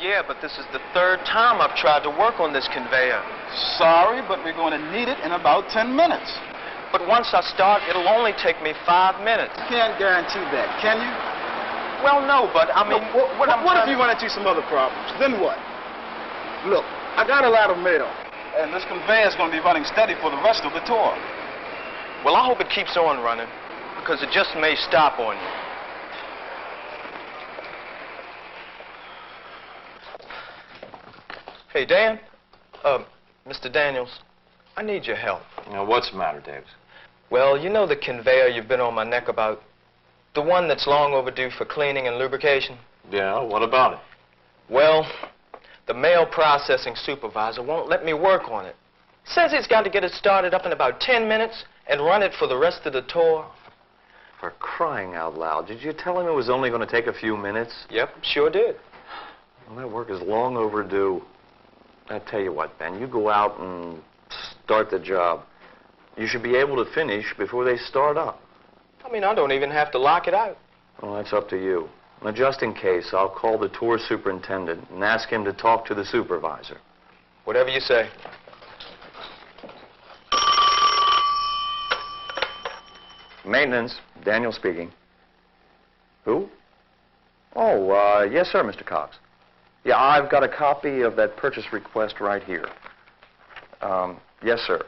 Yeah, but this is the third time I've tried to work on this conveyor. Sorry, but we're going to need it in about 10 minutes. But once I start, it'll only take me 5 minutes. Can't guarantee that, can you? Well, no, but I mean... Look, what if you run into some other problems? Then what? Look, I got a lot of mail, and this conveyor's going to be running steady for the rest of the tour. Well, I hope it keeps on running, because it just may stop on you. Hey, Dan. Mr. Daniels, I need your help. Now, what's the matter, Davis? Well, you know the conveyor you've been on my neck about? The one that's long overdue for cleaning and lubrication? Yeah, what about it? Well, the mail processing supervisor won't let me work on it. Says he's got to get it started up in about 10 minutes and run it for the rest of the tour. For crying out loud, did you tell him it was only going to take a few minutes? Yep, sure did. Well, that work is long overdue. I tell you what, Ben, you go out and start the job. You should be able to finish before they start up. I mean, I don't even have to lock it out. Well, that's up to you. Now, just in case, I'll call the tour superintendent and ask him to talk to the supervisor. Whatever you say. Maintenance, Daniel speaking. Who? Oh, yes, sir, Mr. Cox. Yeah, I've got a copy of that purchase request right here. Yes, sir.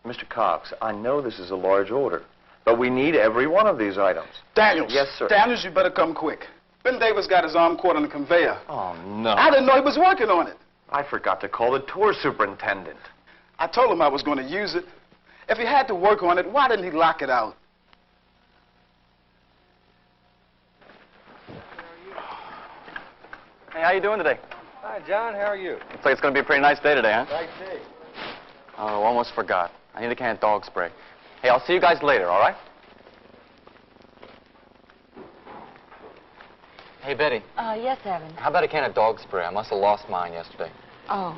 Mr. Cox, I know this is a large order, but we need every one of these items. Daniels. Yes, sir. Daniels, you better come quick. Ben Davis got his arm caught on the conveyor. Oh, no. I didn't know he was working on it. I forgot to call the tour superintendent. I told him I was going to use it. If he had to work on it, why didn't he lock it out? Hey, how you doing today? Hi, John. How are you? Looks like it's going to be a pretty nice day today, huh? Nice day. Oh, almost forgot. I need a can of dog spray. Hey, I'll see you guys later, all right? Hey, Betty. Yes, Evan. How about a can of dog spray? I must have lost mine yesterday. Oh.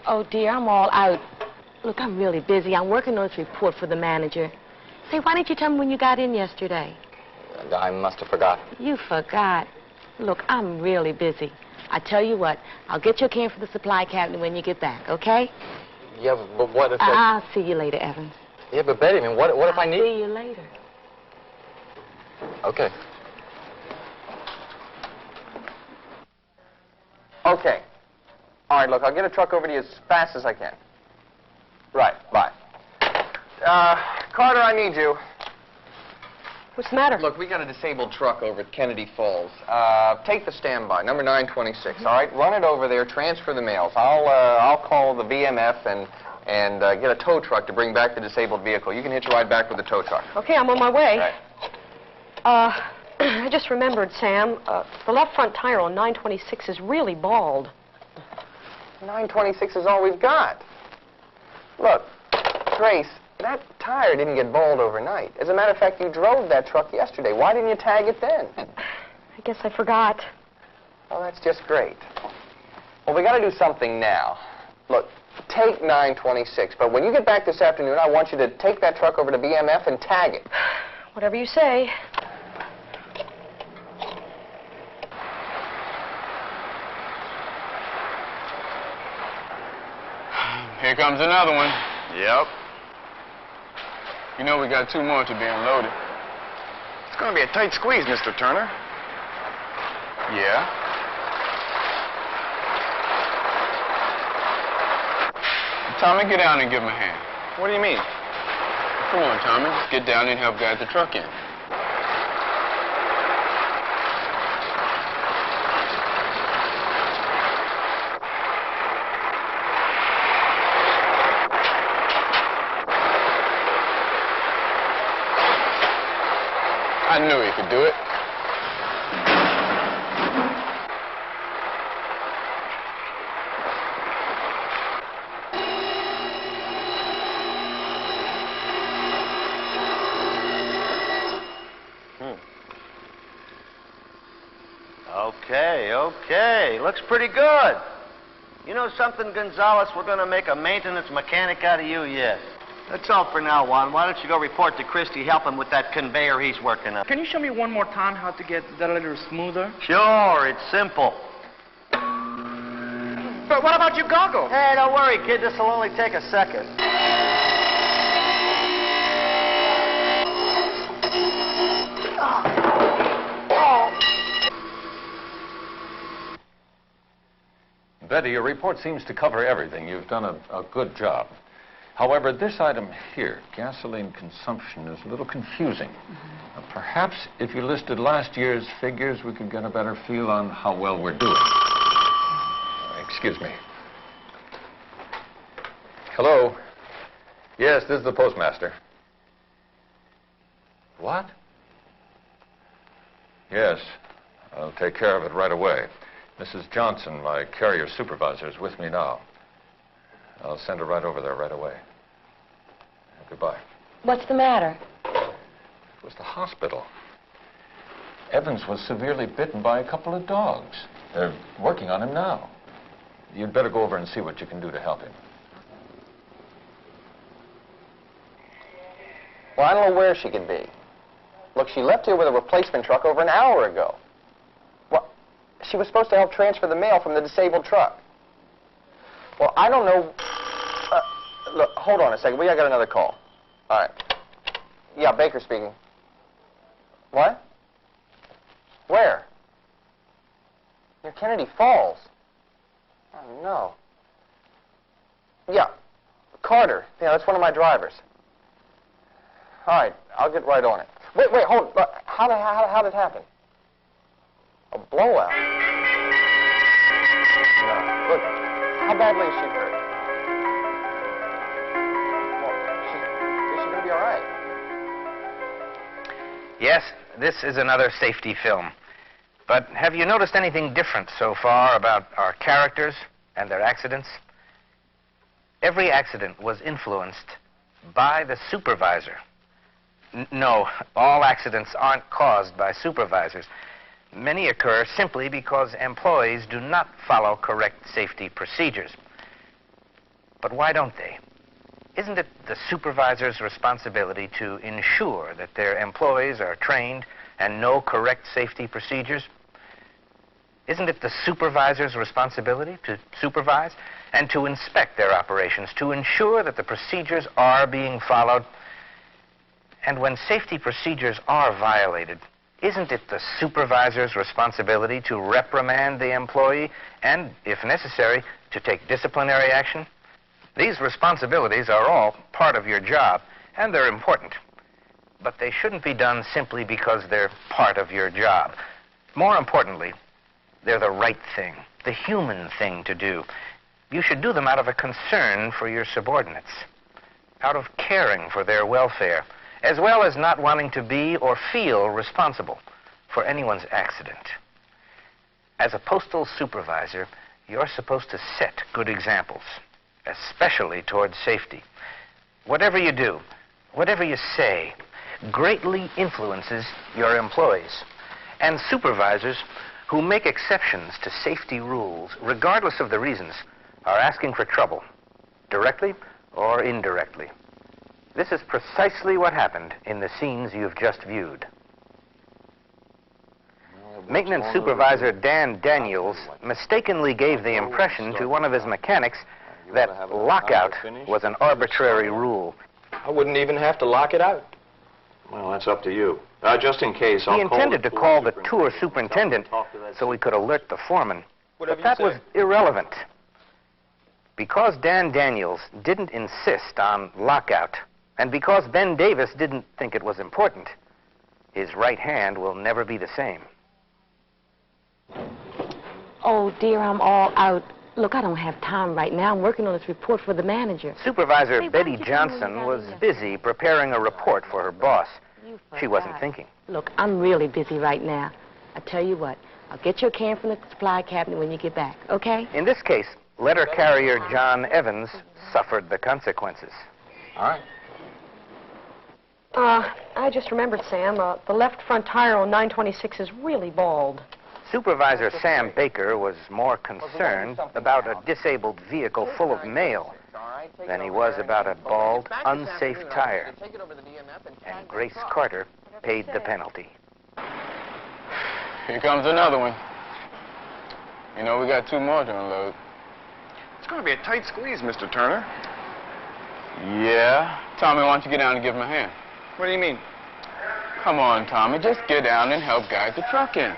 Oh, dear, I'm all out. Look, I'm really busy. I'm working on this report for the manager. Say, why didn't you tell me when you got in yesterday? I must have forgot. You forgot. Look, I'm really busy. I tell you what, I'll get you a can for the supply cabinet when you get back, okay? Yeah, but what if... I'll see you later, Evan. Yeah, but Betty, I mean, what if I need... I'll see you later. Okay. Okay. All right, look, I'll get a truck over to you as fast as I can. Right, bye. Carter, I need you. What's the matter? Look, we got a disabled truck over at Kennedy Falls. Take the standby, number 926, all right? Run it over there, transfer the mails. I'll call the BMF and get a tow truck to bring back the disabled vehicle. You can hitch a ride back with the tow truck. Okay, I'm on my way. Right. I just remembered, Sam, the left front tire on 926 is really bald. 926 is all we've got. Look, Grace, that tire didn't get bald overnight. As a matter of fact, you drove that truck yesterday. Why didn't you tag it then? I guess I forgot. Well, that's just great. Well, we got to do something now. Look, take 926, but when you get back this afternoon, I want you to take that truck over to BMF and tag it. Whatever you say. Here comes another one. Yep. You know we got 2 more to be unloaded. It's going to be a tight squeeze, Mr. Turner. Yeah? Tommy, get down and give him a hand. What do you mean? Come on, Tommy. Just get down and help guide the truck in. I knew he could do it. Okay. Looks pretty good. You know something, Gonzalez? We're going to make a maintenance mechanic out of you yet. That's all for now, Juan. Why don't you go report to Christie, help him with that conveyor he's working on? Can you show me one more time how to get that a little smoother? Sure, it's simple. But what about your goggles? Hey, don't worry, kid. This will only take a second. Betty, your report seems to cover everything. You've done a good job. However, this item here, gasoline consumption, is a little confusing. Perhaps if you listed last year's figures, we could get a better feel on how well we're doing. Excuse me. Hello? Yes, this is the postmaster. What? Yes, I'll take care of it right away. Mrs. Johnson, my carrier supervisor, is with me now. I'll send her right over there right away. Goodbye. What's the matter? It was the hospital. Evans was severely bitten by a couple of dogs. They're working on him now. You'd better go over and see what you can do to help him. Well, I don't know where she could be. Look, she left here with a replacement truck over an hour ago. Well, she was supposed to help transfer the mail from the disabled truck. Well, I don't know... look, hold on a second. I got another call. All right. Yeah, Baker speaking. What? Where? Near Kennedy Falls. Oh, no. Yeah, Carter. Yeah, that's one of my drivers. All right, I'll get right on it. Wait, hold on. How did it happen? A blowout? No. Look, how badly is she hurt? Well, is she going to be all right? Yes, this is another safety film. But have you noticed anything different so far about our characters and their accidents? Every accident was influenced by the supervisor. No, all accidents aren't caused by supervisors. Many occur simply because employees do not follow correct safety procedures. But why don't they? Isn't it the supervisor's responsibility to ensure that their employees are trained and know correct safety procedures? Isn't it the supervisor's responsibility to supervise and to inspect their operations, to ensure that the procedures are being followed? And when safety procedures are violated, isn't it the supervisor's responsibility to reprimand the employee and, if necessary, to take disciplinary action? These responsibilities are all part of your job, and they're important. But they shouldn't be done simply because they're part of your job. More importantly, they're the right thing, the human thing to do. You should do them out of a concern for your subordinates, out of caring for their welfare, as well as not wanting to be or feel responsible for anyone's accident. As a postal supervisor, you're supposed to set good examples, especially towards safety. Whatever you do, whatever you say, greatly influences your employees. And supervisors who make exceptions to safety rules, regardless of the reasons, are asking for trouble, directly or indirectly. This is precisely what happened in the scenes you've just viewed. Maintenance supervisor Dan Daniels mistakenly gave the impression to one of his mechanics that lockout was an arbitrary rule. I wouldn't even have to lock it out. Well, that's up to you. Just in case, He intended to call the tour superintendent so he could alert the foreman. But that was irrelevant. Because Dan Daniels didn't insist on lockout, and because Ben Davis didn't think it was important, his right hand will never be the same. Oh, dear, I'm all out. Look, I don't have time right now. I'm working on this report for the manager. Supervisor Hey, Betty Johnson was busy preparing a report for her boss. She wasn't thinking. Look, I'm really busy right now. I tell you what, I'll get you a can from the supply cabinet when you get back, okay? In this case, letter carrier John Evans suffered the consequences. All right. I just remembered, Sam, the left front tire on 926 is really bald. Supervisor Sam Baker was more concerned about a disabled vehicle full of mail than he was about a bald, unsafe tire. And Grace Carter paid the penalty. Here comes another one. You know, we got 2 more to unload. It's going to be a tight squeeze, Mr. Turner. Yeah? Tommy, why don't you get down and give him a hand? What do you mean? Come on, Tommy, just get down and help guide the truck in.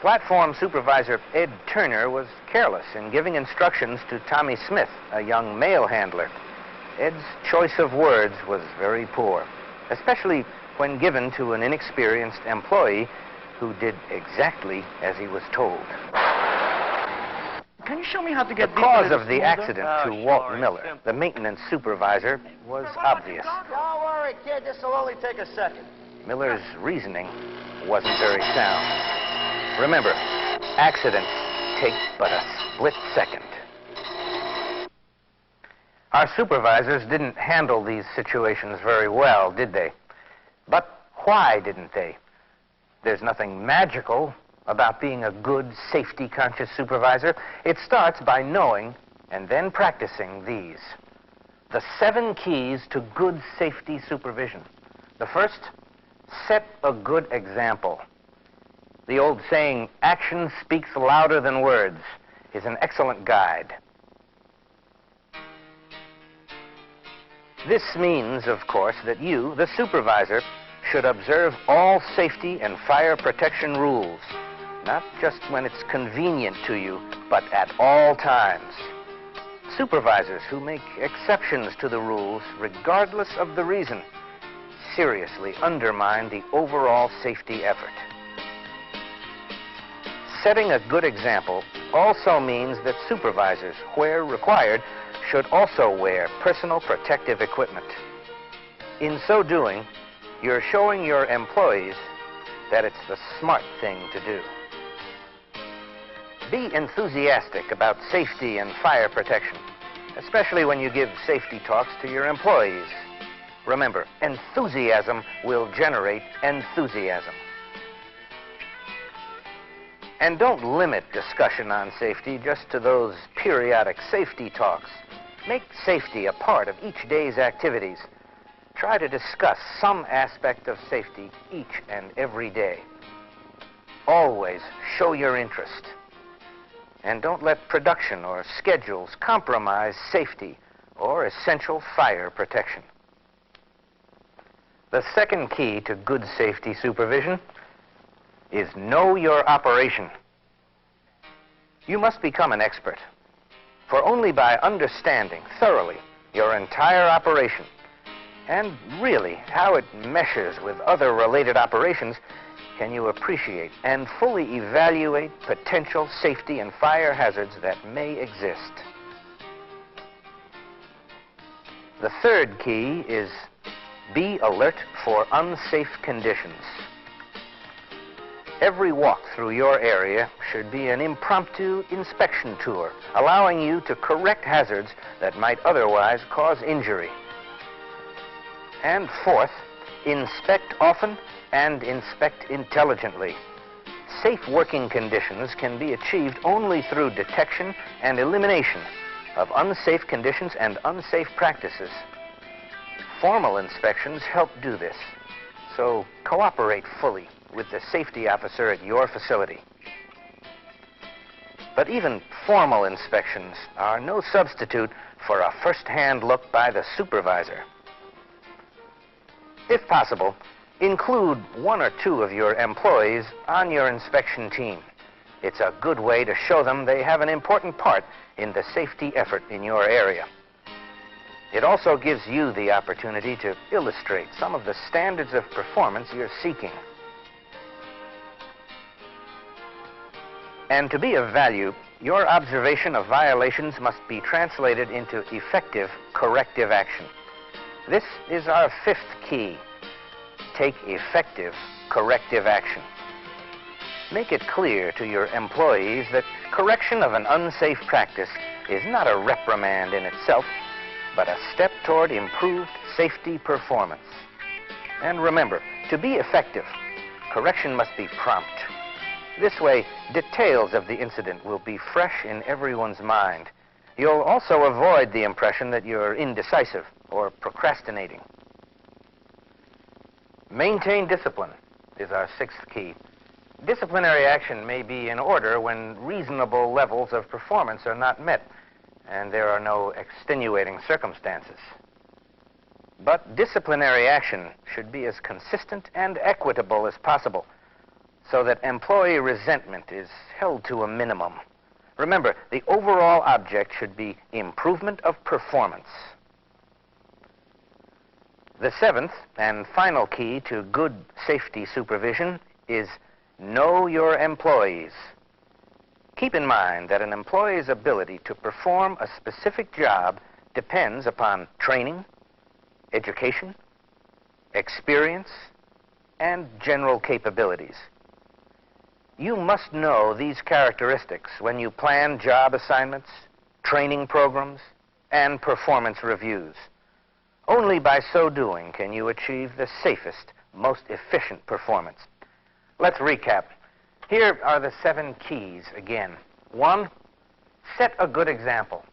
Platform Supervisor Ed Turner was careless in giving instructions to Tommy Smith, a young mail handler. Ed's choice of words was very poor, especially when given to an inexperienced employee who did exactly as he was told. Can you show me how to get The cause of the accident to Walt Miller, the maintenance supervisor, was obvious. Don't worry, kid. This will only take a second. Miller's reasoning wasn't very sound. Remember, accidents take but a split second. Our supervisors didn't handle these situations very well, did they? But why didn't they? There's nothing magical about being a good, safety-conscious supervisor. It starts by knowing and then practicing these. The 7 keys to good safety supervision. The first, set a good example. The old saying, action speaks louder than words, is an excellent guide. This means, of course, that you, the supervisor, should observe all safety and fire protection rules, not just when it's convenient to you, but at all times. Supervisors who make exceptions to the rules, regardless of the reason, seriously undermine the overall safety effort. Setting a good example also means that supervisors, where required, should also wear personal protective equipment. In so doing, you're showing your employees that it's the smart thing to do. Be enthusiastic about safety and fire protection, especially when you give safety talks to your employees. Remember, enthusiasm will generate enthusiasm. And don't limit discussion on safety just to those periodic safety talks. Make safety a part of each day's activities. Try to discuss some aspect of safety each and every day. Always show your interest. And don't let production or schedules compromise safety or essential fire protection. The second key to good safety supervision is know your operation. You must become an expert, for only by understanding thoroughly your entire operation and really how it meshes with other related operations can you appreciate and fully evaluate potential safety and fire hazards that may exist. The third key is be alert for unsafe conditions. Every walk through your area should be an impromptu inspection tour, allowing you to correct hazards that might otherwise cause injury. And fourth, inspect often and inspect intelligently. Safe working conditions can be achieved only through detection and elimination of unsafe conditions and unsafe practices. Formal inspections help do this, so cooperate fully with the safety officer at your facility. But even formal inspections are no substitute for a first-hand look by the supervisor. If possible, include 1 or 2 of your employees on your inspection team. It's a good way to show them they have an important part in the safety effort in your area. It also gives you the opportunity to illustrate some of the standards of performance you're seeking. And to be of value, your observation of violations must be translated into effective corrective action. This is our 5th key. Take effective corrective action. Make it clear to your employees that correction of an unsafe practice is not a reprimand in itself, but a step toward improved safety performance. And remember, to be effective, correction must be prompt, This way, details of the incident will be fresh in everyone's mind. You'll also avoid the impression that you're indecisive or procrastinating. Maintain discipline is our sixth key. Disciplinary action may be in order when reasonable levels of performance are not met and there are no extenuating circumstances. But disciplinary action should be as consistent and equitable as possible so that employee resentment is held to a minimum. Remember, the overall object should be improvement of performance. The seventh and final key to good safety supervision is know your employees. Keep in mind that an employee's ability to perform a specific job depends upon training, education, experience, and general capabilities. You must know these characteristics when you plan job assignments, training programs, and performance reviews. Only by so doing can you achieve the safest, most efficient performance. Let's recap. Here are the 7 keys again. 1, set a good example.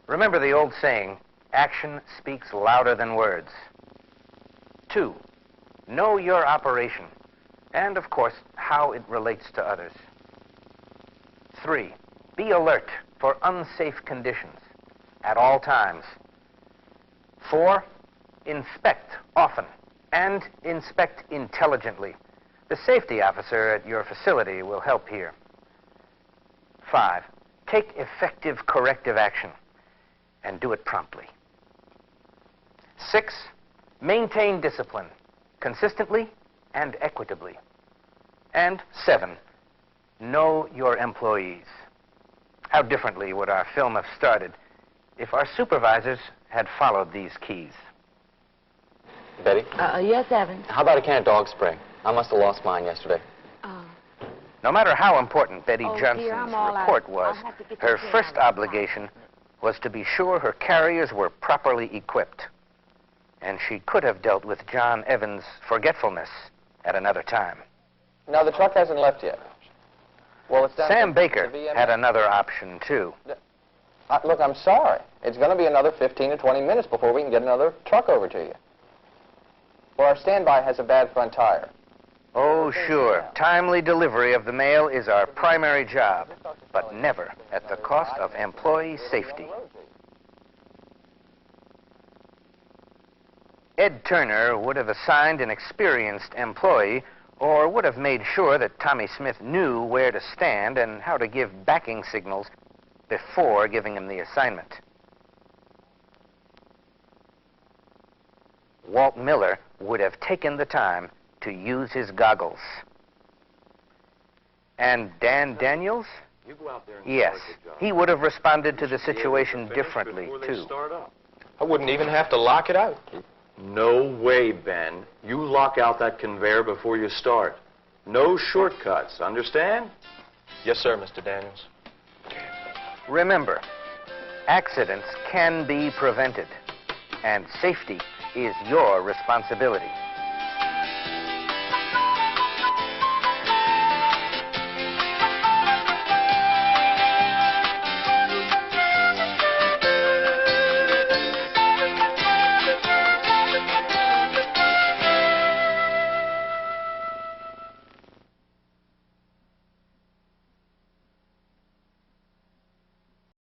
Remember the old saying, action speaks louder than words. 2, know your operation, and of course, how it relates to others. 3, be alert for unsafe conditions at all times. 4, inspect often and inspect intelligently. The safety officer at your facility will help here. 5, take effective corrective action and do it promptly. 6, maintain discipline consistently and equitably. And 7, know your employees. How differently would our film have started if our supervisors had followed these keys? Betty? Yes, Evan? How about a can of dog spray? I must have lost mine yesterday. No matter how important Betty Oh, Johnson's dear, I'm all out. report was, I'll have to get her the can first out of the obligation was to be sure her carriers were properly equipped. And she could have dealt with John Evans' forgetfulness at another time. Now, the truck hasn't left yet. Well, it's down Sam to Baker the VMS. had another option, too. Look, I'm sorry. It's going to be another 15 to 20 minutes before we can get another truck over to you. Well, our standby has a bad front tire. Oh, sure. Timely delivery of the mail is our primary job, but never at the cost of employee safety. Ed Turner would have assigned an experienced employee or would have made sure that Tommy Smith knew where to stand and how to give backing signals before giving him the assignment. Walt Miller would have taken the time to use his goggles. And Dan Daniels? You go out there and Yes, start your job. he would have responded to the You should be able to situation finish differently, before they too. start up. I wouldn't even have to lock it out. No way, Ben. You lock out that conveyor before you start. No shortcuts, understand? Yes, sir, Mr. Daniels. Remember, accidents can be prevented, and safety is your responsibility.